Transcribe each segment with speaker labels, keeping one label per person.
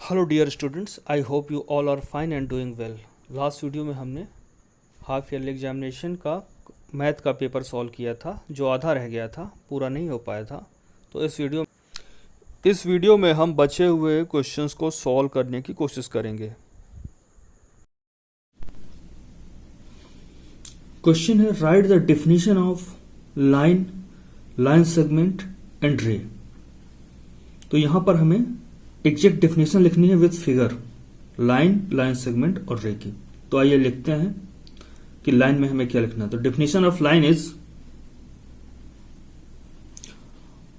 Speaker 1: Hello dear students, I hope you all are fine and doing well. Last video में हमने half yearly examination का math का paper solve किया था, जो आधा रह गया था, पूरा नहीं हो पाया था। तो इस वीडियो में हम बचे हुए क्वेश्चंस को सॉल्व करने की कोशिश करेंगे। क्वेश्चन है, write the definition of line segment and रे। तो यहां पर हमें एग्जैक्ट डेफिनेशन लिखनी है विद फिगर, लाइन सेगमेंट और रे की। तो आइए लिखते हैं कि लाइन में हमें क्या लिखना है। तो definition of line is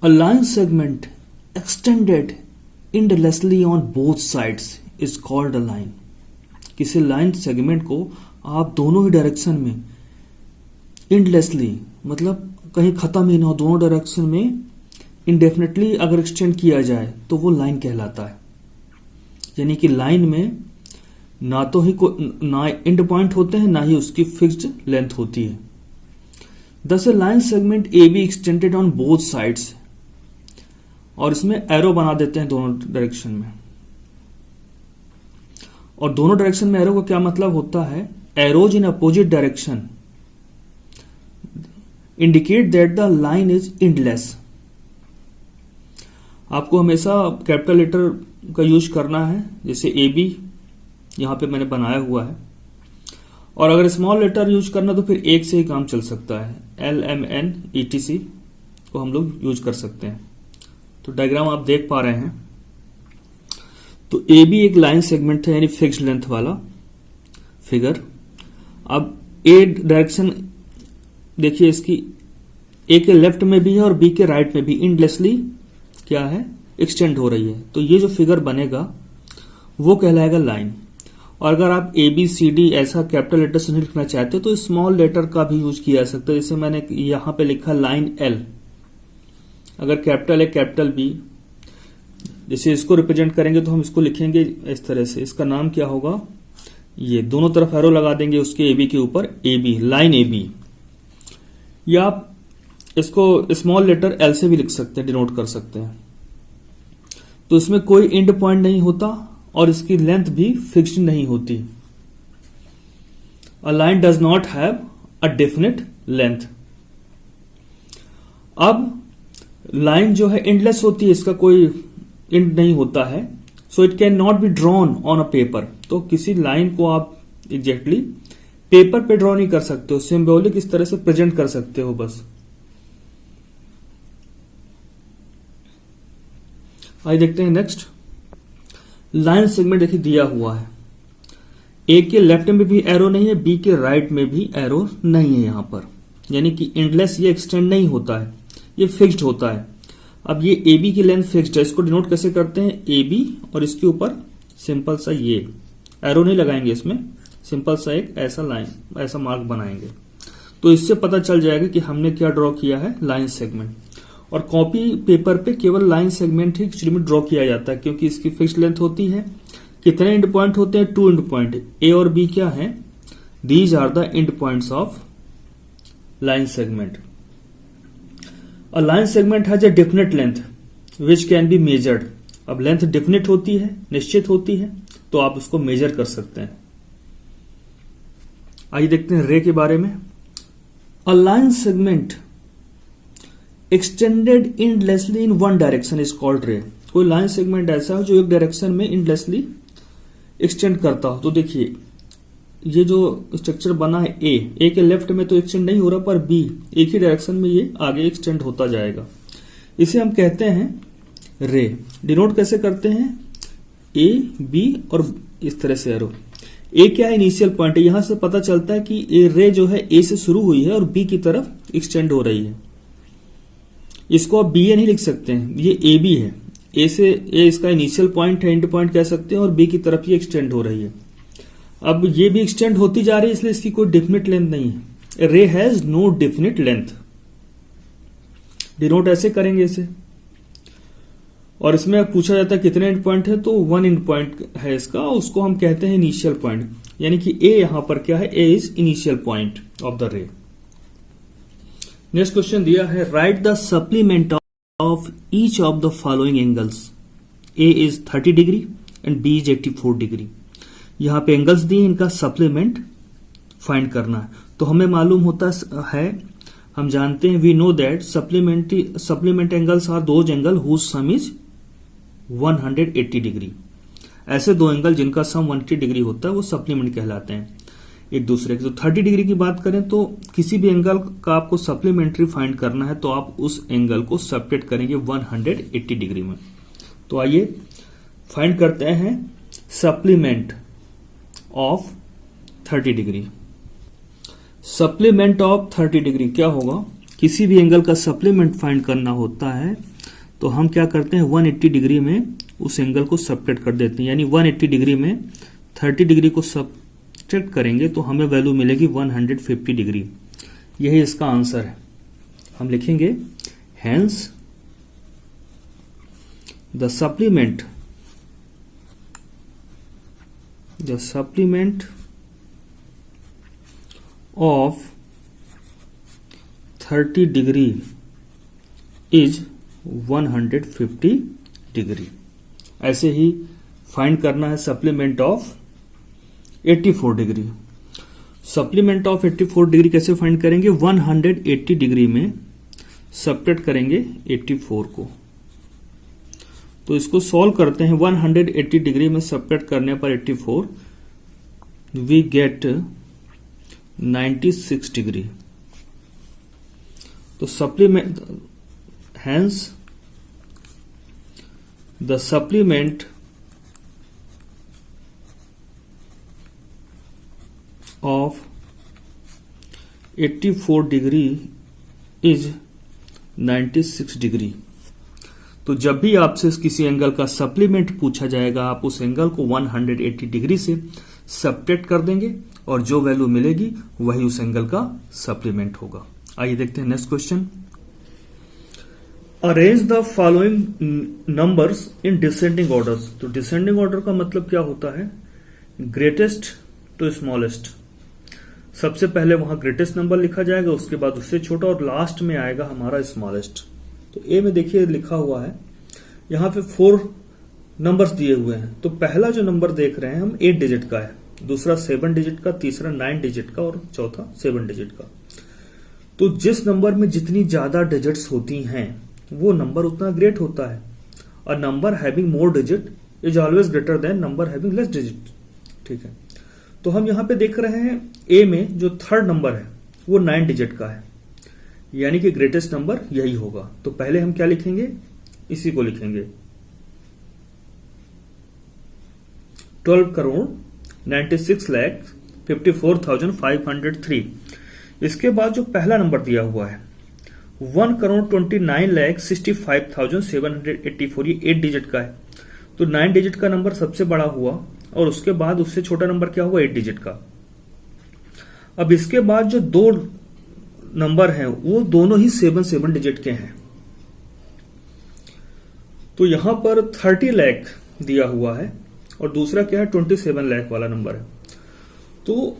Speaker 1: a line segment extended endlessly on both sides is called a line. किसी लाइन सेगमेंट को आप दोनों ही डायरेक्शन में एंडलेसली, मतलब कहीं खत्म ही ना हो, दोनों डायरेक्शन में इंडेफिनेटली अगर एक्सटेंड किया जाए तो वो लाइन कहलाता है। यानी कि लाइन में ना तो ही ना एंड पॉइंट होते हैं, ना ही उसकी फिक्स्ड लेंथ होती है। दस a line segment A B extended on both sides, और इसमें एरो बना देते हैं दोनों डायरेक्शन में। और दोनों डायरेक्शन में एरो का क्या मतलब होता है? Arrows in opposite direction indicate that the line is endless. आपको हमेशा कैपिटल लेटर का यूज करना है, जैसे ए बी यहां पे मैंने बनाया हुआ है। और अगर स्मॉल लेटर यूज करना तो फिर एक से ही काम चल सकता है, L M N E T C को हम लोग यूज कर सकते हैं। तो डायग्राम आप देख पा रहे हैं। तो ए बी एक लाइन सेगमेंट है, यानी फिक्स्ड लेंथ वाला फिगर। अब ए डायरेक्शन देखिए, इसकी ए के लेफ्ट में भी है और बी के राइट में भी एंडलेसली क्या है, एक्सटेंड हो रही है। तो ये जो फिगर बनेगा वो कहलाएगा लाइन। और अगर आप ए बी सी डी ऐसा कैपिटल लेटर से नहीं लिखना चाहते हो तो स्मॉल लेटर का भी यूज किया जा सकता है। जैसे मैंने यहां पे लिखा लाइन एल, अगर कैपिटल ए कैपिटल बी, जैसे इसको रिप्रेजेंट करेंगे तो हम इसको लिखेंगे इस तरह से। इसका नाम क्या होगा? ये दोनों तरफ एरो लगा देंगे उसके ए बी के ऊपर, A B, line A B. या आप इसको स्मॉल लेटर एल से भी लिख सकते हैं, डिनोट कर सकते हैं। तो इसमें कोई एंड पॉइंट नहीं होता और इसकी लेंथ भी फिक्स्ड नहीं होती। A line does not have a definite length. अब लाइन जो है एंडलेस होती है, इसका कोई एंड नहीं होता है। So it can not be drawn on a paper. तो किसी लाइन को आप एग्जैक्टली पेपर पे ड्रॉ नहीं कर सकते हो, सिंबॉलिक इस तरह से प्रेजेंट कर सकते हो बस। आइए देखते हैं नेक्स्ट। लाइन सेगमेंट देखिए दिया हुआ है, ए के लेफ्ट में भी एरो नहीं है, बी के राइट में भी एरो नहीं है यहां पर। यानी कि एंडलेस ये एक्सटेंड नहीं होता है, ये फिक्स्ड होता है। अब ये ए बी की लेंथ फिक्स्ड है, इसको डिनोट कैसे करते हैं? ए बी और इसके ऊपर सिंपल सा ये एरो नहीं लगाएंगे, इसमें सिंपल सा एक ऐसा लाइन, ऐसा मार्क बनाएंगे। तो इससे पता चल जाएगा कि हमने क्या ड्रॉ किया है, लाइन सेगमेंट। और कॉपी पेपर पे केवल लाइन सेगमेंट ही एक्चुअली में ड्रॉ किया जाता है, क्योंकि इसकी फिक्स्ड लेंथ होती है। कितने एंड पॉइंट होते हैं? 2 एंड पॉइंट। ए और बी क्या है? These are the end points of line segment. A line segment has a definite length which can be measured. अब लेंथ डेफिनेट होती है, निश्चित होती है, तो आप उसको मेजर कर सकते हैं। आइए देखते हैं रे के बारे में। अ line segment extended endlessly in one direction is called रे। कोई लाइन सेगमेंट ऐसा है जो एक डायरेक्शन में एंडलेसली एक्सटेंड करता हो। तो देखिए ये जो स्ट्रक्चर बना है, ए के लेफ्ट में तो एक्सटेंड नहीं हो रहा, पर बी एक ही डायरेक्शन में ये आगे एक्सटेंड होता जाएगा। इसे हम कहते हैं रे। डिनोट कैसे करते हैं? ए बी और इस तरह से एरो। ए क्या है? इनिशियल पॉइंट है। यहां से पता चलता है कि ए रे जो है ए से शुरू हुई है और बी की तरफ एक्सटेंड हो रही है। इसको आप बी ए नहीं लिख सकते हैं, ये ए बी है। ए से ए इसका इनिशियल पॉइंट है, एंड पॉइंट कह सकते हैं, और बी की तरफ ये एक्सटेंड हो रही है। अब ये भी एक्सटेंड होती जा रही है, इसलिए इसकी कोई डेफिनेट लेंथ नहीं है। Ray has no definite length. Denote ऐसे करेंगे इसे। और इसमें पूछा जाता है कितने एंड पॉइंट है, तो 1 एंड पॉइंट है इसका, उसको हम कहते हैं इनिशियल पॉइंट। यानी कि ए यहां पर क्या है? A is initial point of the ray. Next question दिया है, write the supplement of each of the following angles. A is 30 degree and B is 84 degree. यहाँ पे एंगल्स दिए, इनका सप्लीमेंट फाइंड करना है। तो हमें मालूम होता है, हम जानते हैं, we know that supplement angles are those angle whose sum is 180 degree. ऐसे दो एंगल जिनका सम 180 डिग्री होता है वो सप्लीमेंट कहलाते हैं एक दूसरे के। तो 30 डिग्री की बात करें तो किसी भी एंगल का आपको सप्लीमेंट्री फाइंड करना है तो आप उस एंगल को सब्ट्रैक्ट करेंगे 180 डिग्री में। तो आइए फाइंड करते हैं supplement of 30 degree. Supplement of 30 degree क्या होगा? किसी भी एंगल का सप्लीमेंट फाइंड करना होता है तो हम क्या करते हैं, 180 डिग्री में उस एंगल को सब्ट्रैक्ट कर देते हैं। यानी 180 डिग्री में 30 डिग्री को सब्ट्रैक्ट करेंगे तो हमें वैल्यू मिलेगी 150 डिग्री। यही इसका आंसर है। हम लिखेंगे hence the supplement of 30 degree is 150 degree. ऐसे ही फाइंड करना है supplement of 84 degree. Supplement of 84 degree कैसे फाइंड करेंगे? 180 डिग्री में सब्ट्रैक्ट करेंगे 84 को। तो इसको सॉल्व करते हैं। 180 डिग्री में सब्ट्रैक्ट करने पर 84 वी गेट 96 डिग्री। तो supplement hence the supplement of 84 degree is 96 degree. तो जब भी आपसे किसी एंगल का सप्लीमेंट पूछा जाएगा आप उस एंगल को 180 डिग्री से सब्ट्रैक्ट कर देंगे और जो वैल्यू मिलेगी वही उस एंगल का सप्लीमेंट होगा। आइए देखते हैं next question. Arrange the following numbers in descending orders. तो डिसेंडिंग ऑर्डर का मतलब क्या होता है? Greatest to smallest. सबसे पहले वहां ग्रेटेस्ट नंबर लिखा जाएगा, उसके बाद उससे छोटा और लास्ट में आएगा हमारा स्मॉलेस्ट। तो ए में देखिए लिखा हुआ है, यहां पे 4 नंबर्स दिए हुए हैं। तो पहला जो नंबर देख रहे हैं हम 8 डिजिट का है, दूसरा 7 डिजिट का, तीसरा 9 डिजिट का और चौथा 7 डिजिट का। तो जिस नंबर में जितनी ज्यादा डिजिट्स होती हैं वो नंबर उतना ग्रेट होता है। A number having more digit is always greater than number having less digit. ठीक है, तो हम यहां पे देख रहे हैं ए में जो थर्ड नंबर है वो 9 डिजिट का है, यानी कि ग्रेटेस्ट नंबर यही होगा। तो पहले हम क्या लिखेंगे? इसी को लिखेंगे 12,96,54,503। इसके बाद जो पहला नंबर दिया हुआ है 1,29,65,784, ये 8 डिजिट का है। तो 9 डिजिट का नंबर सबसे बड़ा हुआ और उसके बाद उससे छोटा नंबर क्या हुआ? 8 डिजिट का। अब इसके बाद जो 2 नंबर हैं वो दोनों ही 7 डिजिट के हैं। तो यहां पर 30 लाख दिया हुआ है और दूसरा क्या है? 27 लाख वाला नंबर है। तो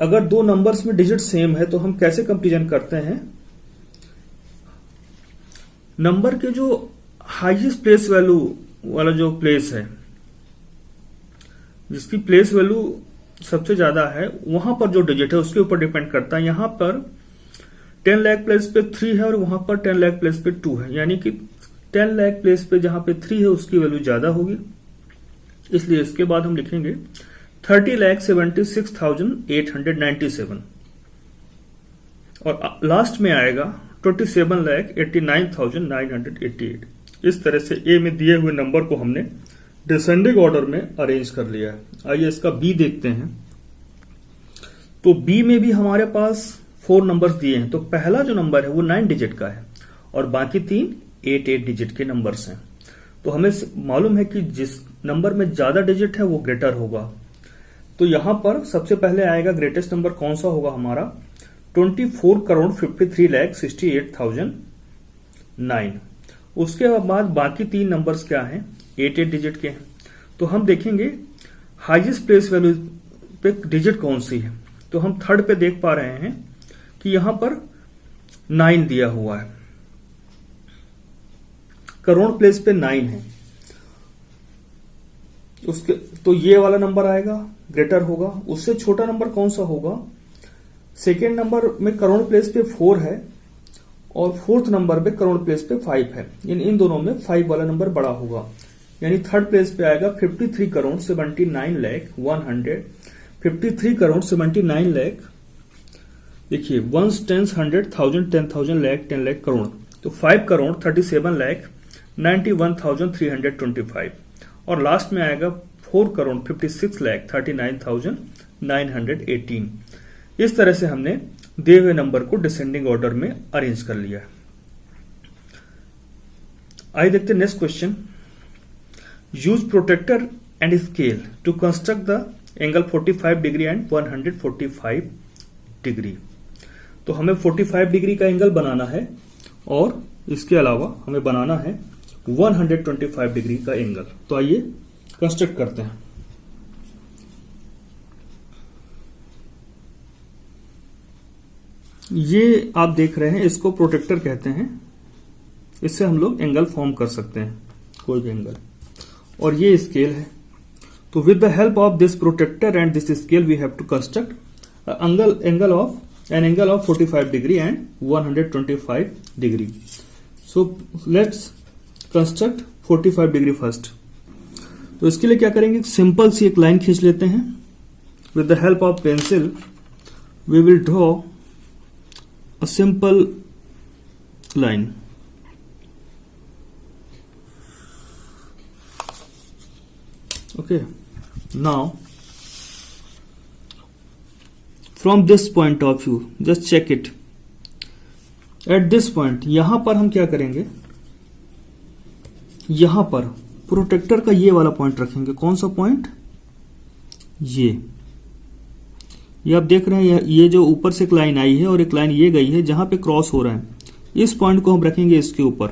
Speaker 1: अगर 2 नंबर्स में डिजिट सेम है तो हम कैसे कंपैरिजन करते हैं? नंबर के जो हाईएस्ट प्लेस वैल्यू वाला जो प्लेस है, जिसकी प्लेस वैल्यू सबसे ज्यादा है, वहां पर जो डिजिट है उसके ऊपर डिपेंड करता है। यहां पर 10 लाख प्लेस पे 3 है और वहां पर 10 लाख प्लेस पे 2 है, यानी कि 10 लाख प्लेस पे जहां पे 3 है उसकी वैल्यू ज्यादा होगी। इसलिए इसके बाद हम लिखेंगे 30,76,897 और लास्ट में आएगा 27,89,988। इस तरह से ए में दिए हुए नंबर को हमने डिसेंडिंग ऑर्डर में अरेंज कर लिया है। आइए इसका बी देखते हैं। तो बी में भी हमारे पास 4 नंबर्स दिए हैं। तो पहला जो नंबर है वो 9 डिजिट का है और बाकी 3 8 डिजिट के नंबर्स हैं। तो हमें मालूम है कि जिस नंबर में ज्यादा डिजिट है वो ग्रेटर होगा। तो यहां पर सबसे पहले आएगा ग्रेटेस्ट नंबर कौन सा होगा हमारा? 24,53,68,009। उसके बाद बाकी 3 नंबर्स क्या हैं? 8 डिजिट के हैं। तो हम देखेंगे हाईएस्ट प्लेस वैल्यू पे डिजिट कौन सी है। तो हम थर्ड पे देख पा रहे हैं कि यहां पर 9 दिया हुआ है, करोड़ प्लेस पे 9 है। उसके तो ये वाला नंबर आएगा, ग्रेटर होगा। उससे छोटा नंबर कौन सा होगा? सेकेंड नंबर में करोड़ प्लेस पे 4 है और फोर्थ नंबर पे करोड़ प्लेस पे 5 है। इन दोनों में 5 वाला नंबर बड़ा होगा, यानी थर्ड प्लेस पे आएगा 53 करोड़ 79 लाख 100। 53 करोड़ 79 लाख, देखिए वंस, टेंस, 100, 1000, 10,000, लाख, 10 लाख, करोड़। तो 5 करोड़ 37 लाख 91,325 और लास्ट में आएगा 4 करोड़ 56 लाख 39,918। इस तरह से हमने दिए हुए नंबर को डिसेंडिंग ऑर्डर में अरेंज कर लिया है। आइए देखते हैं next question. Use protractor and scale to construct the angle 45 degree and 145 degree. तो हमें 45 डिग्री का एंगल बनाना है और इसके अलावा हमें बनाना है 125 डिग्री का एंगल। तो आइए कंस्ट्रक्ट करते हैं। ये आप देख रहे हैं, इसको प्रोटेक्टर कहते हैं। इससे हम लोग एंगल फॉर्म कर सकते हैं, कोई भी एंगल। और ये स्केल है। तो with the help of this protractor and this scale we have to construct angle of 45 degree and 125 degree. So let's construct 45 degree first. तो इसके लिए क्या करेंगे, सिंपल सी एक लाइन खींच लेते हैं। With the help of pencil we will draw a simple line. Okay, now from this point of view just check it. At this point यहां पर हम क्या करेंगे, यहां पर प्रोटेक्टर का ये वाला पॉइंट रखेंगे। कौन सा पॉइंट? ये आप देख रहे हैं, ये जो ऊपर से एक लाइन आई है और एक लाइन ये गई है जहां पे क्रॉस हो रहा है, इस पॉइंट को हम रखेंगे इसके ऊपर।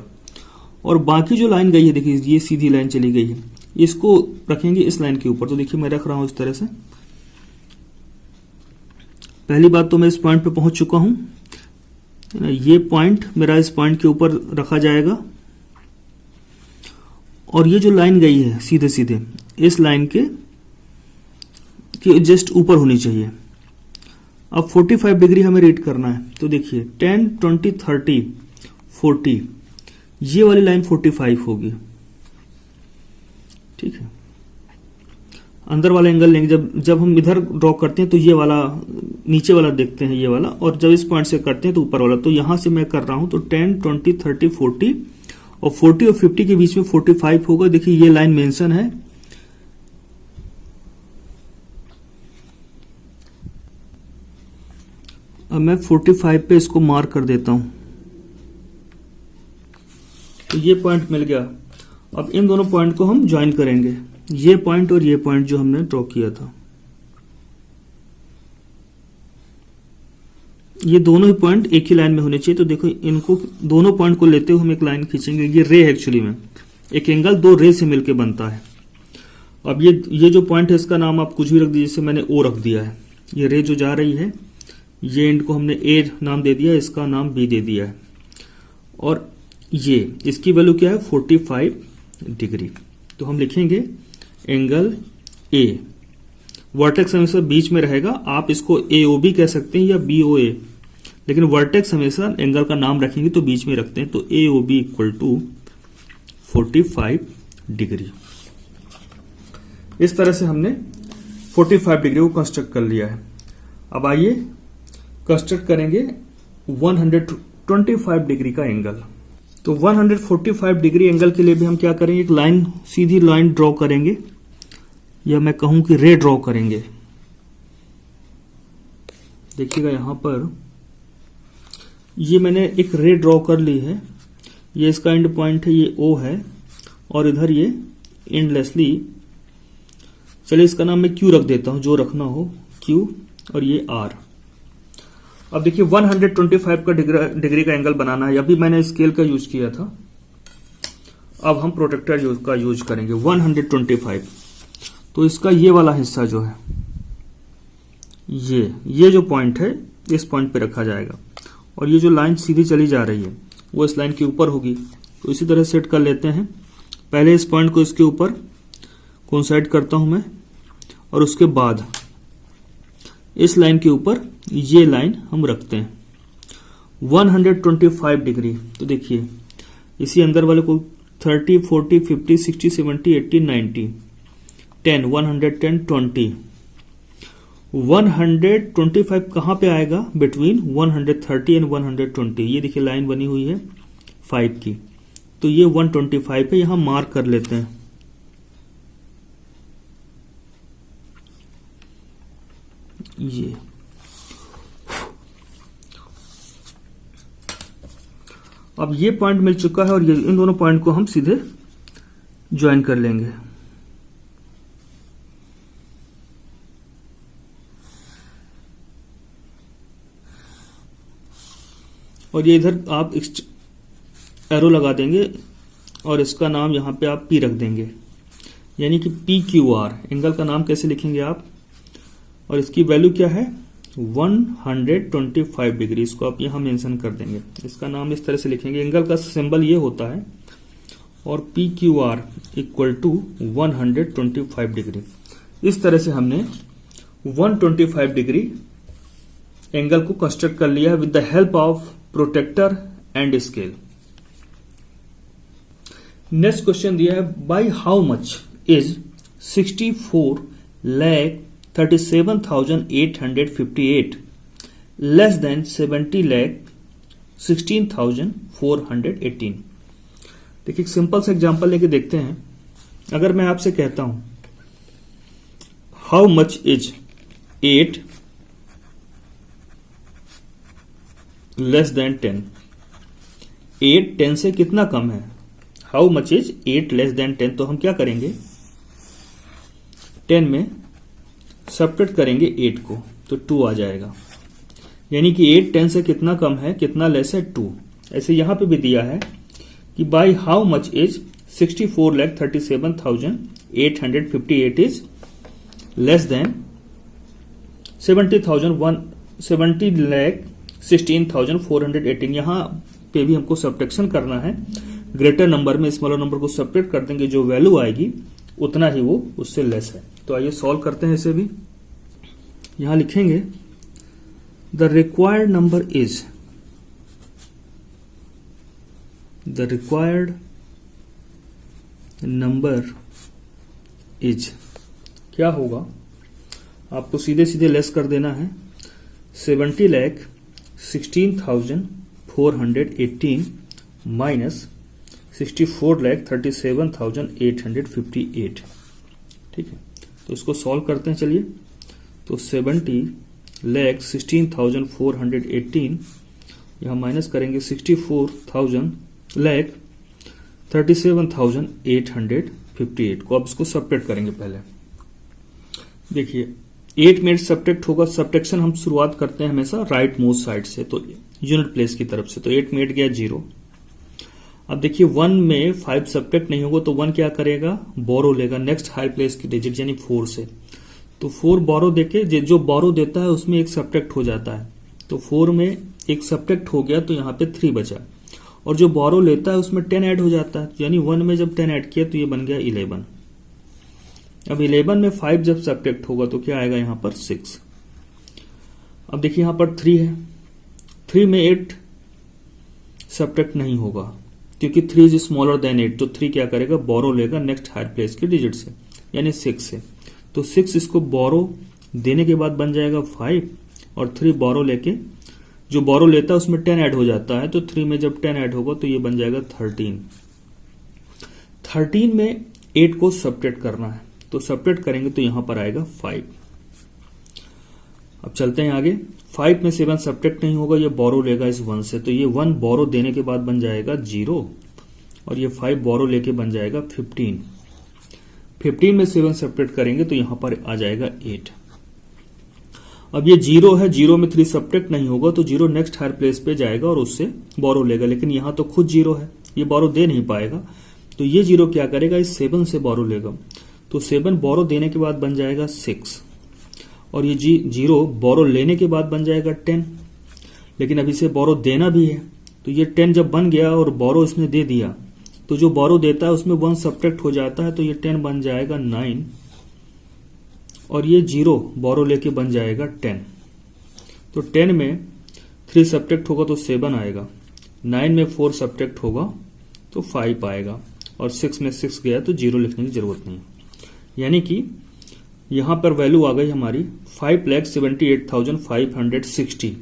Speaker 1: और बाकी जो लाइन गई है, देखिए ये सीधी लाइन चली गई है, इसको रखेंगे इस लाइन के ऊपर। तो देखिए मैं रख रहा हूं इस तरह से। पहली बात तो मैं इस पॉइंट पे पहुंच चुका हूं, ये पॉइंट मेरा इस पॉइंट के ऊपर रखा जाएगा। और ये जो लाइन गई है सीधे सीधे इस लाइन के जस्ट ऊपर होनी चाहिए। अब 45 डिग्री हमें रीड करना है। तो देखिए 10, 20, 30, 40, ये वाली लाइन 45 होगी। ठीक है, अंदर वाला एंगल लेंगे। जब हम इधर ड्रॉ करते हैं तो ये वाला नीचे वाला देखते हैं, ये वाला। और जब इस पॉइंट से करते हैं तो ऊपर वाला। तो यहां से मैं कर रहा हूं तो 10, 20, 30, 40 और 40 और 50 के बीच में 45 होगा। देखिए ये लाइन मेंशन है। अब मैं 45 पे इसको मार्क कर देता हूं। तो ये पॉइंट मिल गया। अब इन दोनों पॉइंट को हम ज्वाइन करेंगे, ये पॉइंट और ये पॉइंट जो हमने ड्रॉ किया था। ये दोनों ही पॉइंट एक ही लाइन में होने चाहिए। तो देखो इनको दोनों पॉइंट को लेते हुए हम एक लाइन खींचेंगे। ये रे एक्चुअली में एक एंगल दो रे से मिलकर बनता है। अब ये जो पॉइंट है इसका नाम आप कुछ भी रख दीजिए, जैसे मैंने ओ रख दिया है। ये रे जो जा रही है, ये एंड को हमने ए नाम दे दिया, इसका नाम बी दे दिया है। और ये इसकी वैल्यू क्या है 45 डिग्री। तो हम लिखेंगे एंगल ए, वर्टेक्स हमेशा बीच में रहेगा। आप इसको एओबी कह सकते हैं या बीओए, लेकिन वर्टेक्स हमेशा एंगल का नाम रखेंगे तो बीच में रखते हैं। तो एओबी इक्वल टू 45 डिग्री। इस तरह से हमने 45 डिग्री को कंस्ट्रक्ट कर लिया है। अब आइए कंस्ट्रक्ट करेंगे 125 डिग्री का एंगल। तो 145 डिग्री एंगल के लिए भी हम क्या करेंगे, एक लाइन, सीधी लाइन ड्रॉ करेंगे, या मैं कहूं कि रे ड्रॉ करेंगे। देखिएगा यहां पर ये मैंने एक रे ड्रॉ कर ली है। ये इसका एंड पॉइंट है, ये ओ है, और इधर ये एंडलेसली, चलिए इसका नाम मैं क्यू रख देता हूं, जो रखना हो क्यू, और ये आर। अब देखिए 125 का डिग्री का एंगल बनाना है। अभी मैंने स्केल का यूज किया था, अब हम प्रोटेक्टर का यूज करेंगे 125। तो इसका ये वाला हिस्सा जो है, ये जो पॉइंट है, इस पॉइंट पे रखा जाएगा। और ये जो लाइन सीधी चली जा रही है वो इस लाइन के ऊपर होगी। तो इसी तरह सेट कर लेते हैं। पहले इस पॉइंट को इसके ऊपर कोइंसाइड करता हूं मैं, और उसके बाद इस लाइन के ऊपर ये लाइन हम रखते हैं 125 डिग्री। तो देखिए इसी अंदर वाले को 30, 40, 50, 60, 70, 80, 90, 10, 110, 20, 125 कहां पे आएगा? Between 130 and 120। ये देखिए लाइन बनी हुई है 5 की, तो ये 125 पे यहां मार्क कर लेते हैं। ये अब ये पॉइंट मिल चुका है और ये इन दोनों पॉइंट को हम सीधे ज्वाइन कर लेंगे। और ये इधर आप एरो लगा देंगे और इसका नाम यहां पे आप P रख देंगे, यानी कि PQR। एंगल का नाम कैसे लिखेंगे आप? और इसकी वैल्यू क्या है? 125 डिग्री। इसको आप यहां मेंशन कर देंगे। इसका नाम इस तरह से लिखेंगे। एंगल का सिंबल ये होता है और PQR इक्वल टू 125 डिग्री। इस तरह से हमने 125 डिग्री एंगल को कंस्ट्रक्ट कर लिया with the help of protractor and scale. Next question दिया है, by how much is 64,37,858 less than 70,16,418। देखिए एक सिंपल सा एग्जांपल लेके देखते हैं। अगर मैं आपसे कहता हूं how much is 8 less than 10, 8 10 से कितना कम है? How much is 8 less than 10। तो हम क्या करेंगे? 10 में सब्ट्रैक्ट करेंगे 8 को, तो 2 आ जाएगा। यानी कि 8 10 से कितना कम है, कितना लेस है? 2। ऐसे यहां पे भी दिया है कि bye how much is 64,37,858 is less than 70,16,418। यहां पे भी हमको सब्ट्रैक्शन करना है। ग्रेटर नंबर में स्मॉलर नंबर को सब्ट्रैक्ट कर देंगे, जो वैल्यू आएगी उतना ही वो उससे लेस है। तो आइए सॉल्व करते हैं इसे भी। यहां लिखेंगे द रिक्वायर्ड नंबर इज क्या होगा? आपको सीधे सीधे लेस कर देना है। 70,16,418 माइनस 64,37,858। ठीक है, तो इसको सॉल्व करते हैं। चलिए, तो 70,16,418 यहां माइनस करेंगे 64,37,858 को। अब इसको सब्ट्रैक्ट करेंगे। पहले देखिए 8 में सब्ट्रैक्ट होगा। सब्ट्रैक्शन हम शुरुआत करते हैं हमेशा राइट मोस्ट साइड से, तो यूनिट प्लेस की तरफ से। तो 8 में 8 गया 0। अब देखिए 1 में 5 सब्ट्रैक्ट नहीं होगा, तो 1 क्या करेगा? बोरो लेगा नेक्स्ट हाई प्लेस की डिजिट यानी 4 से। तो 4 बोरो देके जो बोरो देता है उसमें एक सब्ट्रैक्ट हो जाता है। तो 4 में एक सब्ट्रैक्ट हो गया, तो यहां पे 3 बचा। और जो बोरो लेता है उसमें 10 ऐड हो जाता है, यानी 1 में जब 10 ऐड किया तो ये बन गया 11। अब 11 में 5 जब सब्ट्रैक्ट होगा तो क्या आएगा? यहां पर 6। अब देखिए यहां पर 3 है। 3 में 8 सब्ट्रैक्ट नहीं होगा क्योंकि 3 इज स्मॉलर देन 8। तो 3 क्या करेगा? बोरो लेगा नेक्स्ट हायर प्लेस की डिजिट से, यानी 6 से। तो 6 इसको बोरो देने के बाद बन जाएगा 5, और 3 बोरो लेके जो बोरो लेता है उसमें 10 ऐड हो जाता है। तो 3 में जब 10 ऐड होगा तो ये बन जाएगा 13। 13 में 8 को सब्ट्रैक्ट करना है, तो सब्ट्रैक्ट करेंगे तो यहां पर आएगा 5। अब चलते हैं आगे। 5 में 7 सब्ट्रैक्ट नहीं होगा, ये बोरो लेगा इस 1 से। तो ये 1 बोरो देने के बाद बन जाएगा 0, और ये 5 बोरो लेके बन जाएगा 15। 15 में 7 सब्ट्रैक्ट करेंगे तो यहां पर आ जाएगा 8। अब ये 0 है, 0 में 3 सब्ट्रैक्ट नहीं होगा, तो 0 नेक्स्ट हायर प्लेस पे जाएगा और उससे बोरो लेगा। लेकिन यहां तो खुद 0 है, ये बोरो दे नहीं पाएगा। तो ये 0 क्या करेगा? इस 7 से बोरो लेगा। तो 7 बोरो देने के बाद बन जाएगा 6, और ये 0 बोरो लेने के बाद बन जाएगा 10। लेकिन अभी से बोरो देना भी है, तो ये 10 जब बन गया और बोरो इसने दे दिया, तो जो बोरो देता है उसमें 1 सब्ट्रैक्ट हो जाता है, तो ये 10 बन जाएगा 9, और ये 0 बोरो लेके बन जाएगा 10। तो 10 में 3 सब्ट्रैक्ट होगा तो 7 आएगा, 9 में 4 सब्ट्रैक्ट होगा तो 5 आएगा, और 6 में 6 गया तो 0 लिखने की जरूरत नहीं। यानी कि यहां पर वैल्यू आ गई हमारी 5,78,560।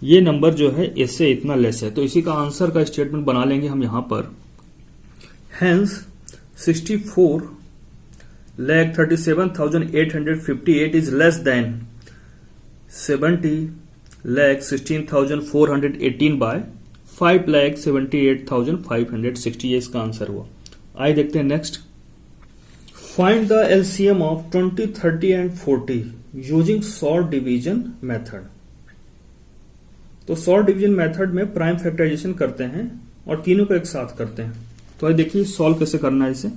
Speaker 1: ये नंबर जो है इससे इतना लेस है, तो इसी का आंसर का स्टेटमेंट बना लेंगे हम यहां पर। Hence 64,37,858 is less than 70,16,418 by 5,78,560। ये इसका आंसर हुआ। आइए देखते हैं next. Find the LCM of 20, 30 and 40 using short division method. तो सॉर्ट डिवीजन मेथड में प्राइम फैक्टराइजेशन करते हैं और तीनों को एक साथ करते हैं। तो आइए देखिए सॉल्व कैसे करना है इसे।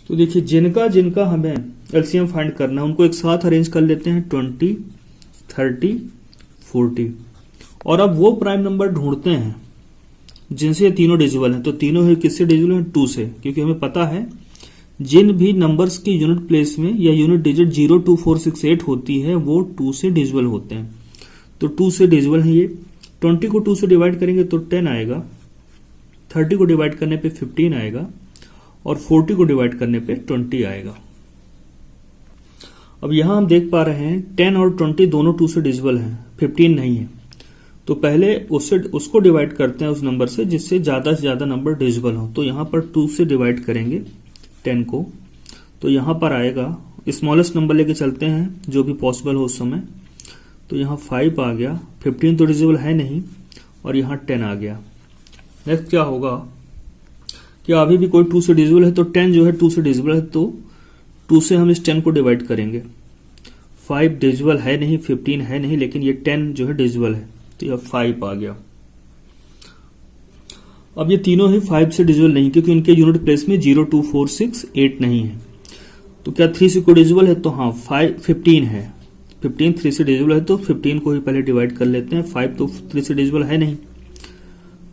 Speaker 1: तो देखिए जिनका जिनका हमें एलसीएम फाइंड करना है उनको एक साथ अरेंज कर लेते हैं, 20, 30, 40। और अब वो प्राइम नंबर ढूंढते हैं जिनसे ये तीनों डिविजिबल हैं। तो तीनों ही किससे डिविजिबल हैं? 2 से, क्योंकि हमें पता है जिन भी नंबर्स की यूनिट प्लेस में या यूनिट डिजिट 0, 2, 4, 6, 8 होती है वो 2 से डिविजिबल होते हैं। तो 2 से डिविजिबल है ये। 20 को 2 से डिवाइड करेंगे तो 10 आएगा, 30 को डिवाइड करने पे 15 आएगा, और 40 को डिवाइड करने पे 20 आएगा। अब यहां हम देख पा रहे हैं 10 और 20 दोनों 2 से डिविजिबल हैं, 15 नहीं है। तो पहले उसको डिवाइड करते हैं उस नंबर से जिससे ज्यादा से ज्यादा नंबर डिविजिबल हो। तो यहां पर 2 से डिवाइड करेंगे 10 को, तो यहां पर आएगा, स्मॉलेस्ट नंबर लेके चलते हैं जो भी पॉसिबल हो उस समय। तो यहां 5 आ गया, 15 तो डिविजिबल है नहीं, और यहां 10 आ गया। नेक्स्ट क्या होगा कि अभी भी कोई 2 से डिविजिबल है, तो 10 जो है 2 से डिविजिबल है, तो 2 से हम इस 10 को डिवाइड करेंगे। 5 डिविजिबल है नहीं, 15 है नहीं, लेकिन ये 10 जो है डिविजिबल है, तो यह 5 आ गया। अब ये तीनों ही 5 से डिविजिबल नहीं, क्योंकि इनके यूनिट प्लेस में 0, 2, 4, 6, 8 नहीं है। तो क्या 3 से कोई डिविजिबल है? तो हाँ, 15 है। 15 3 से डिविजिबल है, तो 15 को ही पहले डिवाइड कर लेते हैं। 5 तो 3 से डिविजिबल है नहीं।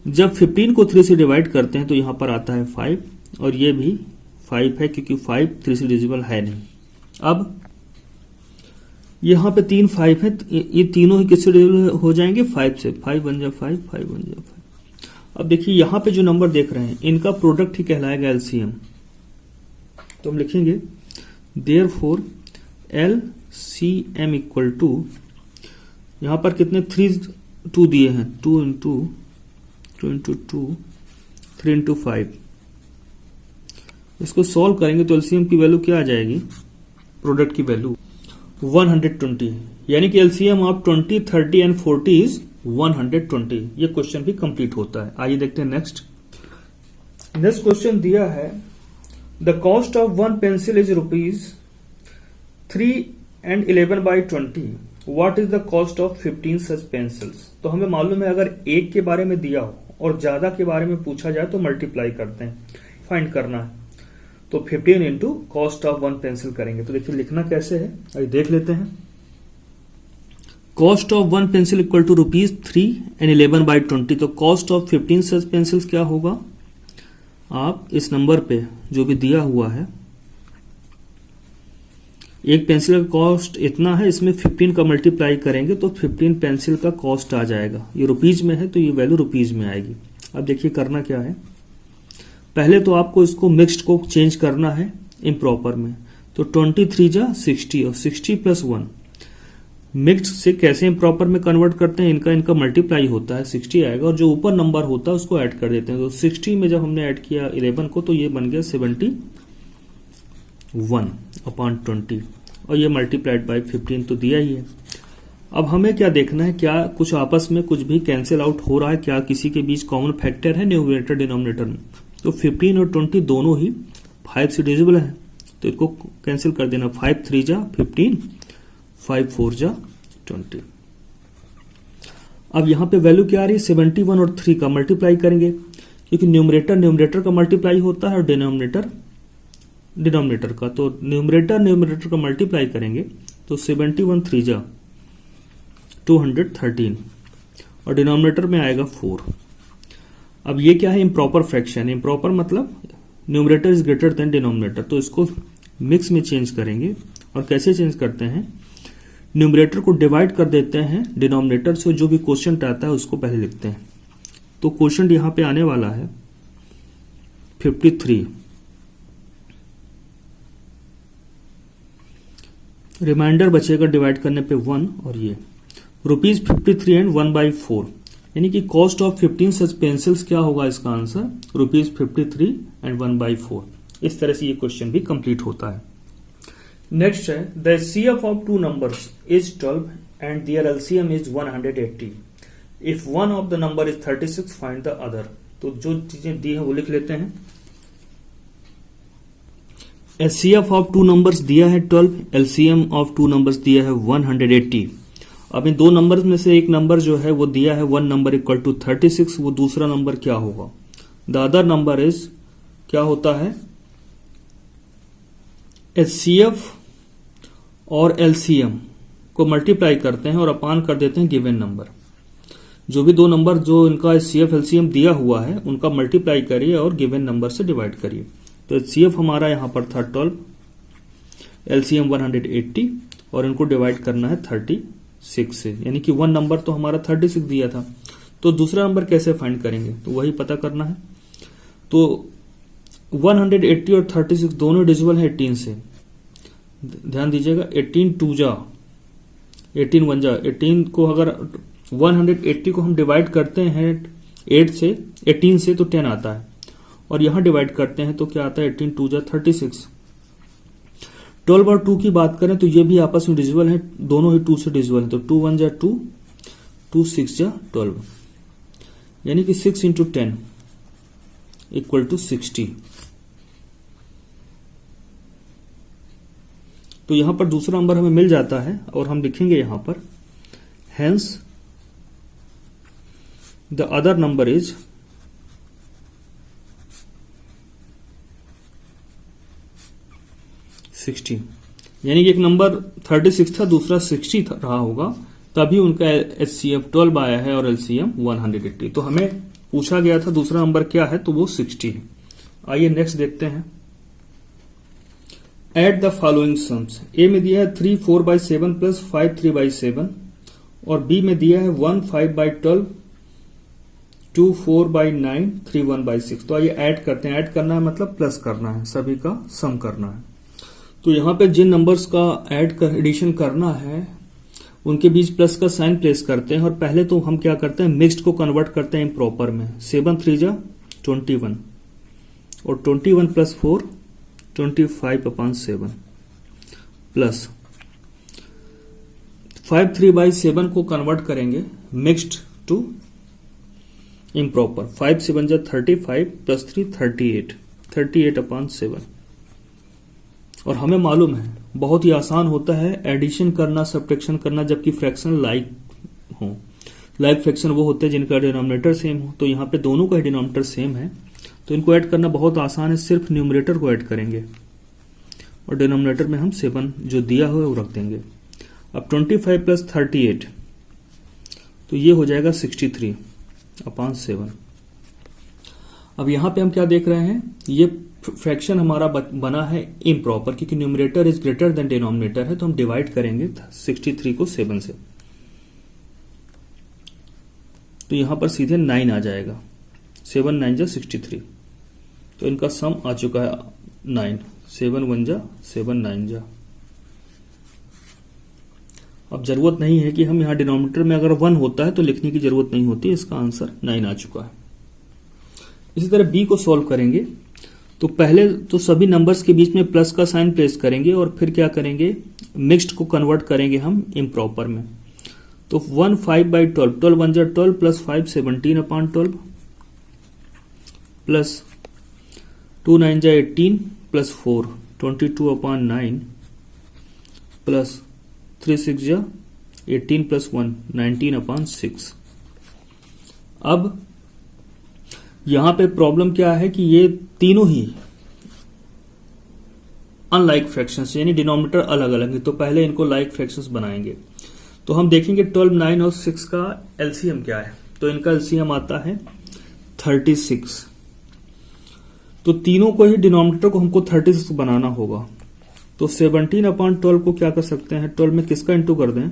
Speaker 1: जब 15 को 3 से डिवाइड करते हैं तो यहां पर आता है 5, और ये भी 5 है, क्योंकि 5 3 से डिविजिबल है नहीं। अब यहां पे 3 5 है, ये तीनों ही किससे डिविजिबल हो जाएंगे? 5 से। 5 बन जाए 5, 5 बन जाए 5। अब देखिए यहां पे जो नंबर देख रहे हैं इनका प्रोडक्ट ही कहलाएगा एलसीएम। तो हम लिखेंगे देयरफॉर एलसीएम इक्वल टू, यहां पर कितने 2 दिए हैं, 2 इंटू 2, 3 इंटू 5। इसको सॉल्व करेंगे तो एलसीएम की वैल्यू क्या आ जाएगी? प्रोडक्ट की वैल्यू 120, यानी कि एलसीएम ऑफ 20, 30 एंड 40 इज 120। ये क्वेश्चन भी कंप्लीट होता है। आइए देखते हैं नेक्स्ट। नेक्स्ट क्वेश्चन दिया है the cost of 1 pencil is ₹3 and 11/20। What is the cost of 15 such pencils. तो हमें मालूम है अगर एक के बारे में दिया हो और ज्यादा के बारे में पूछा जाए तो मल्टीप्लाई करते हैं, फाइंड करना है। तो 15 इंटू कॉस्ट ऑफ 1 पेंसिल करेंगे। तो देखिए लिखना कैसे है, आइए देख लेते हैं। Cost of 1 pencil equal to ₹3 and 11/20। तो कॉस्ट ऑफ 15 सच पेंसिल्स क्या होगा? आप इस नंबर पे जो भी दिया हुआ है, एक पेंसिल का कॉस्ट इतना है, इसमें 15 का मल्टीप्लाई करेंगे तो 15 पेंसिल का कॉस्ट आ जाएगा। ये रुपीज में है तो ये वैल्यू रुपीज में आएगी। अब देखिए करना क्या है, पहले तो आपको इसको मिक्स्ड को चेंज करना है इम्प्रॉपर में। तो 23 जा 60 और 60 + 1 मिक्स्ड से कैसे इम्प्रॉपर में कन्वर्ट करते हैं, इनका मल्टीप्लाई होता है, 60 आएगा, और जो ऊपर नंबर होता है उसको ऐड कर देते हैं। तो 60 में जब हमने ऐड किया 11 को तो ये बन गया 71/20, और ये मल्टीप्लाइड बाय 15 तो दिया ही है। अब हमें क्या देखना है, क्या कुछ आपस में कुछ भी कैंसिल आउट हो रहा है, क्या किसी के बीच कॉमन फैक्टर है न्यूमरेटर डिनोमिनेटर में। तो 15 और 20 दोनों ही 5 से डिविजिबल है, तो इसको कैंसिल कर देना। 5 3 जा 15, 5 4 जा 20। अब यहां पे वैल्यू क्या आ रही है, 71 और 3 का मल्टीप्लाई करेंगे, क्योंकि न्यूमरेटर का मल्टीप्लाई होता है और डिनोमिनेटर का। तो न्यूमरेटर का मल्टीप्लाई करेंगे तो 71 3 जा 213, और डिनोमिनेटर में आएगा 4। अब ये क्या है, इम्प्रॉपर फ्रैक्शन। इम्प्रॉपर मतलब numerator is greater than denominator, तो इसको मिक्स में चेंज करेंगे। और कैसे चेंज करते हैं, न्यूमरेटर को डिवाइड कर देते हैं डिनोमिनेटर से, जो भी क्वोशिएंट आता है उसको पहले लिखते हैं। तो क्वोशिएंट यहां पे आने वाला है 53, रिमाइंडर बचेगा डिवाइड करने पे 1, और ये ₹53 एंड 1/4, यानी कि कॉस्ट ऑफ 15 सच पेंसिल्स क्या होगा इसका आंसर, ₹53 एंड 1/4। इस तरह से ये क्वेश्चन भी कंप्लीट होता है। नेक्स्ट है, the CF of two numbers is 12 and their LCM is 180। If one of the number is 36 find the other. तो जो चीजें दी है वो लिख लेते हैं। CF ऑफ टू नंबर्स दिया है 12, LCM ऑफ टू नंबर्स दिया है 180। अब इन दो नंबर्स में से एक नंबर जो है वो दिया है 1 नंबर इक्वल टू 36, वो दूसरा नंबर क्या होगा, द अदर नंबर इज क्या होता है, HCF और LCM को मल्टीप्लाई करते हैं और अपान कर देते हैं गिवन नंबर। जो भी दो नंबर जो इनका HCF LCM दिया हुआ है उनका मल्टीप्लाई करिए और गिवन नंबर से डिवाइड करिए। तो HCF हमारा यहां पर था 12, LCM 180 और इनको डिवाइड करना है 36 से, यानी कि 1 नंबर तो हमारा 36 दिया था। तो दूसरा नंबर कैसे फाइंड करेंगे, तो वही पता करना है। तो 180 और 36 दोनों डिविजिबल है 18 से, ध्यान दीजिएगा। 18 2 जा 18 1 जा, 18 को अगर 180 को हम डिवाइड करते हैं 8 से 18 से तो 10 आता है, और यहां डिवाइड करते हैं तो क्या आता है, 18 2 जा 36। 12 और 2 की बात करें तो ये भी आपस में डिविजिबल है, दोनों ही 2 से डिविजिबल है। तो 2 1 जा 2, 2 6 जा 12, यानी कि 6 इंटू 10 इक्वल टू 60। तो यहां पर दूसरा नंबर हमें मिल जाता है और हम लिखेंगे यहां पर, hence the other number is 60, यानी कि एक नंबर 36 था दूसरा 60 रहा होगा, तभी उनका HCF 12 आया है और LCM 180। तो हमें पूछा गया था दूसरा नंबर क्या है, तो वो 60 है। आइए नेक्स्ट देखते हैं। Add the following sums. A में दिया है 3 4/7 प्लस 5 3/7, और बी में दिया है 1 5/12, 2 4/9, 3 1/6। तो आइए ऐड करते हैं। ऐड करना है मतलब प्लस करना है, सभी का सम करना है। तो यहां पे जिन नंबर्स का एडिशन करना है उनके बीच प्लस का साइन प्लेस करते हैं, और पहले तो हम क्या करते हैं, मिक्स्ड को कन्वर्ट करते हैं इम्प्रॉपर में। 7 3 जा 21, और 21 प्लस 4 25/7 प्लस 5 3/7 को कन्वर्ट करेंगे मिक्स्ड टू इम्प्रॉपर। 5 7 जा 35 प्लस 3 38, 38/7। और हमें मालूम है बहुत ही आसान होता है एडिशन करना, सब्ट्रैक्शन करना, जबकि फ्रैक्शन लाइक हो। लाइक फ्रैक्शन वो होते हैं जिनका डिनोमिनेटर सेम हो। तो यहाँ पे दोनों का डिनोमिनेटर सेम है, तो इनको ऐड करना बहुत आसान है। सिर्फ न्यूमरेटर को ऐड करेंगे और डिनोमिनेटर में हम 7 जो दिया हुआ है वो रख देंगे। अब 25 प्लस 38, तो ये हो जाएगा 63/7। अब यहां पे हम क्या देख रहे हैं, ये फ्रैक्शन हमारा बना है इम्प्रॉपर, क्योंकि numerator is greater than denominator है, तो हम डिवाइड करेंगे 63 को 7 से। तो यहां पर सीधे 9 आ जाएगा, 7 9 जा 63। तो इनका सम आ चुका है 9, 7 1 जा 7 9 जा। अब जरूरत नहीं है कि हम यहां डिनोमिनेटर में अगर 1 होता है तो लिखने की जरूरत नहीं होती, इसका आंसर 9 आ चुका है। इसी तरह बी को सॉल्व करेंगे तो पहले तो सभी नंबर्स के बीच में प्लस का साइन प्लेस करेंगे और फिर क्या करेंगे, मिक्स्ड को कन्वर्ट करेंगे हम इम्प्रॉपर में। तो 1 5/12, 12 1 जा 12 प्लस 5 17/12 प्लस 2 9 जा 18 प्लस 4 22/9 प्लस 3 6 जा 18 प्लस 1 19/6। अब यहां पे प्रॉब्लम क्या है कि ये तीनों ही अनलाइक फ्रैक्शंस, यानी डिनोमिनेटर अलग अलग है। तो पहले इनको लाइक फ्रैक्शंस बनाएंगे। तो हम देखेंगे 12 9 और 6 का एलसीएम क्या है। तो इनका एलसीएम आता है 36। तो तीनों को ही डिनोमिनेटर को हमको 36 बनाना होगा। तो 17/12 को क्या कर सकते हैं, 12 में किसका इंटू कर दें,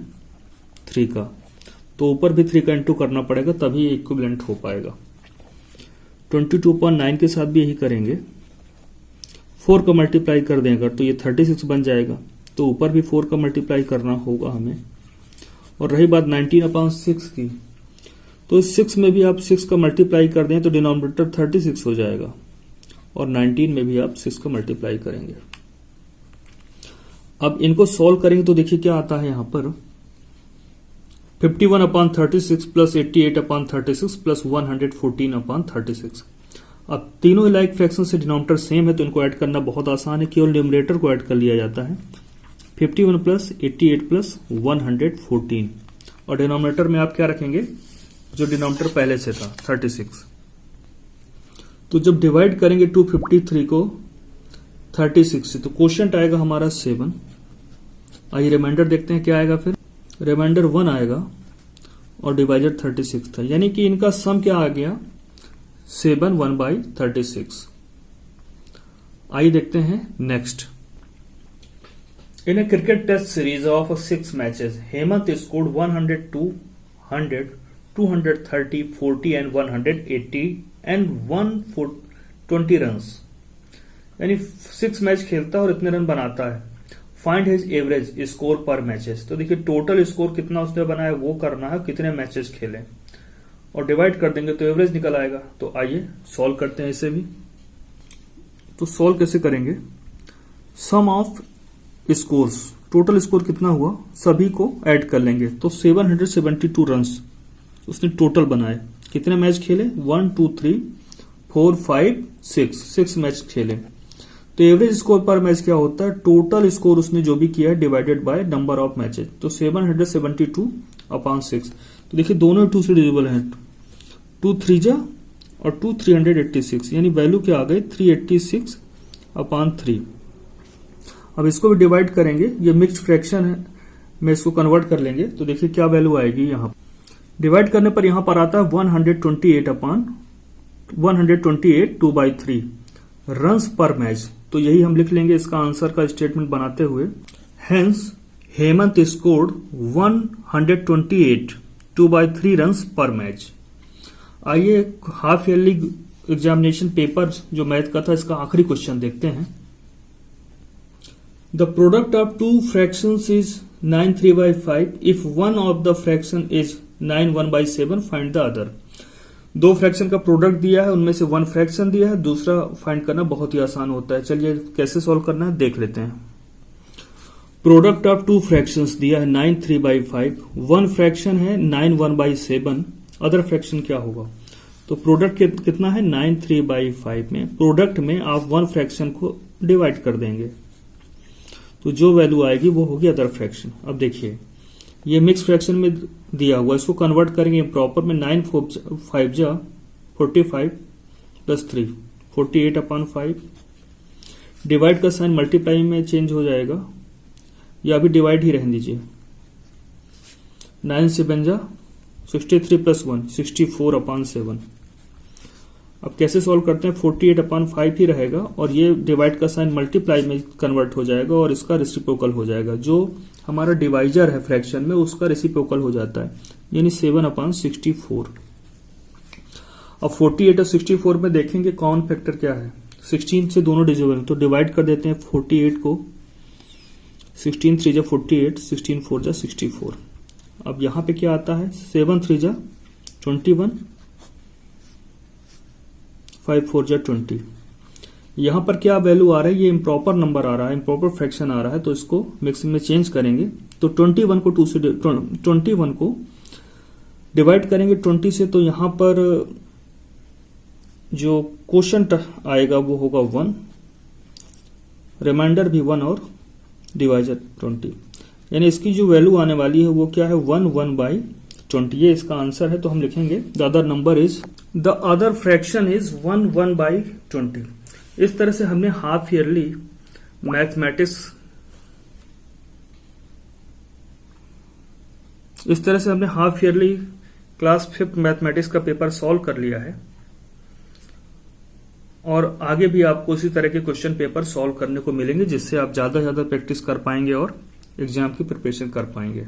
Speaker 1: 3 का। तो ऊपर भी 3 का इंटू करना पड़ेगा, तभी ये इक्विवेलेंट हो पाएगा। 22/9 के साथ भी यही करेंगे, 4 का मल्टीप्लाई कर दें अगर, तो ये 36 बन जाएगा। तो ऊपर भी 4 का मल्टीप्लाई करना होगा हमें। और रही बात 19/6 की, तो 6 में भी आप 6 का मल्टीप्लाई कर दें तो डिनोमिनेटर 36 हो जाएगा, और 19 में भी आप 6 का मल्टीप्लाई करेंगे। अब इनको सॉल्व करेंगे तो देखिए क्या आता है यहां पर, 51/36 प्लस 88/36 प्लस 114/36। अब तीनों ही लाइक फ्रैक्शन से डिनोमिनेटर सेम है, तो इनको ऐड करना बहुत आसान है, केवल न्यूमरेटर को ऐड कर लिया जाता है। 51 प्लस 88 प्लस 114, और डिनोमिनेटर में आप क्या रखेंगे, जो डिनोमिनेटर पहले से था 36। तो जब डिवाइड करेंगे 253 को 36 से, तो क्वोशिएंट आएगा हमारा 7। आइए रिमाइंडर देखते हैं क्या आएगा, फिर रिमाइंडर 1 आएगा और डिवाइजर 36 था, यानी कि इनका सम क्या आ गया, 7 1/36। आइए देखते हैं next. In a cricket test series of 6 matches, Hemant scored 100, 200, 230, 40 and 180 and 120 runs। यानी 6 मैच खेलता है और इतने रन बनाता है। फाइंड हिज एवरेज स्कोर पर मैचेस। तो देखिए टोटल स्कोर कितना उसने बनाया वो करना है, कितने मैचेस खेले, और डिवाइड कर देंगे तो एवरेज निकल आएगा। तो आइए सॉल्व करते हैं इसे भी। तो सॉल्व कैसे करेंगे, सम ऑफ स्कोर्स, टोटल स्कोर कितना हुआ सभी को ऐड कर लेंगे। तो 772 रन्स उसने टोटल बनाए। कितने मैच खेले, 1 2 3 4 5 6 मैच खेले। तो एवरेज स्कोर पर मैच क्या होता है, टोटल स्कोर उसने जो भी किया है divided by number of matches. तो 772/6। तो देखिए दोनों 2 से डिविजिबल हैं, 2 3 जा और 2 386, यानी वैल्यू क्या आ गई 386/3। अब इसको भी डिवाइड करेंगे, ये मिक्स्ड फ्रैक्शन है, मैं इसको कन्वर्ट कर लेंगे। तो देखिए क्या वैल्यू आएगी, यहां डिवाइड करने पर यहां पर आता है 128 2/3 रन्स पर मैच। तो यही हम लिख लेंगे इसका आंसर का स्टेटमेंट बनाते हुए, हेंस हेमंत स्कोर्ड 128 2/3 रन्स पर मैच। आइए हाफ ईयरली एग्जामिनेशन पेपर जो मैथ का था इसका आखिरी क्वेश्चन देखते हैं। The product of 2 fractions is 9 3/5 if one of the fraction is 9 1/7 find the other। 2 fraction का प्रोडक्ट दिया है, उनमें से 1 फ्रैक्शन दिया है, दूसरा फाइंड करना बहुत ही आसान होता है। चलिए कैसे सॉल्व करना है देख लेते हैं। प्रोडक्ट ऑफ 2 फ्रैक्शंस दिया है 9 3/5, 1 फ्रैक्शन है 9 1/7, अदर फ्रैक्शन क्या होगा। तो प्रोडक्ट कितना है 9 3/5 में, प्रोडक्ट में आप 1 फ्रैक्शन को डिवाइड कर देंगे, तो जो वैल्यू आएगी वो होगी अदर फ्रैक्शन। अब देखिए ये मिक्स फ्रैक्शन में दिया हुआ, इसको कन्वर्ट करेंगे प्रॉपर में। 9 5 जा 45 प्लस 3 48/5। डिवाइड का साइन मल्टीप्लाई में चेंज हो जाएगा, या अभी डिवाइड ही रहने दीजिए। 9 से बन जा 63 प्लस 1 64/7। अब कैसे सॉल्व करते हैं, 48/5 ही रहेगा और ये डिवाइड का साइन मल्टीप्लाई में कन्वर्ट हो जाएगा और इसका रेसिप्रोकल हो जाएगा। जो हमारा डिवाइजर है फ्रैक्शन में उसका रेसिप्रोकल हो जाता है, यानी 7/64। अब 48 और 64 में देखेंगे कॉमन फैक्टर क्या है, 16 से दोनों डिविजिबल, तो डिवाइड कर देते हैं 48 को। 16 3 जा 48, 16 4 जा 64। अब यहां पे क्या आता है, 7 3 जा 21, 5 4 जा 20। यहां पर क्या वैल्यू आ रहा है, ये इम्प्रॉपर नंबर आ रहा है, इम्प्रॉपर फ्रैक्शन आ रहा है, तो इसको मिक्सिंग में चेंज करेंगे। तो 21 को 21 को डिवाइड करेंगे 20 से, तो यहां पर जो क्वोशंट आएगा वो होगा 1, रिमाइंडर भी 1 और डिवाइजर 20, यानी इसकी जो वैल्यू आने वाली है वो क्या है 1/20। ये इसका आंसर है। तो हम लिखेंगे द अदर फ्रैक्शन इज 1/20। इस तरह से हमने half yearly mathematics class 5th mathematics का पेपर सॉल्व कर लिया है। और आगे भी आपको इसी तरह के क्वेश्चन पेपर सॉल्व करने को मिलेंगे, जिससे आप ज्यादा से ज्यादा प्रैक्टिस कर पाएंगे और एग्जाम की प्रिपरेशन कर पाएंगे।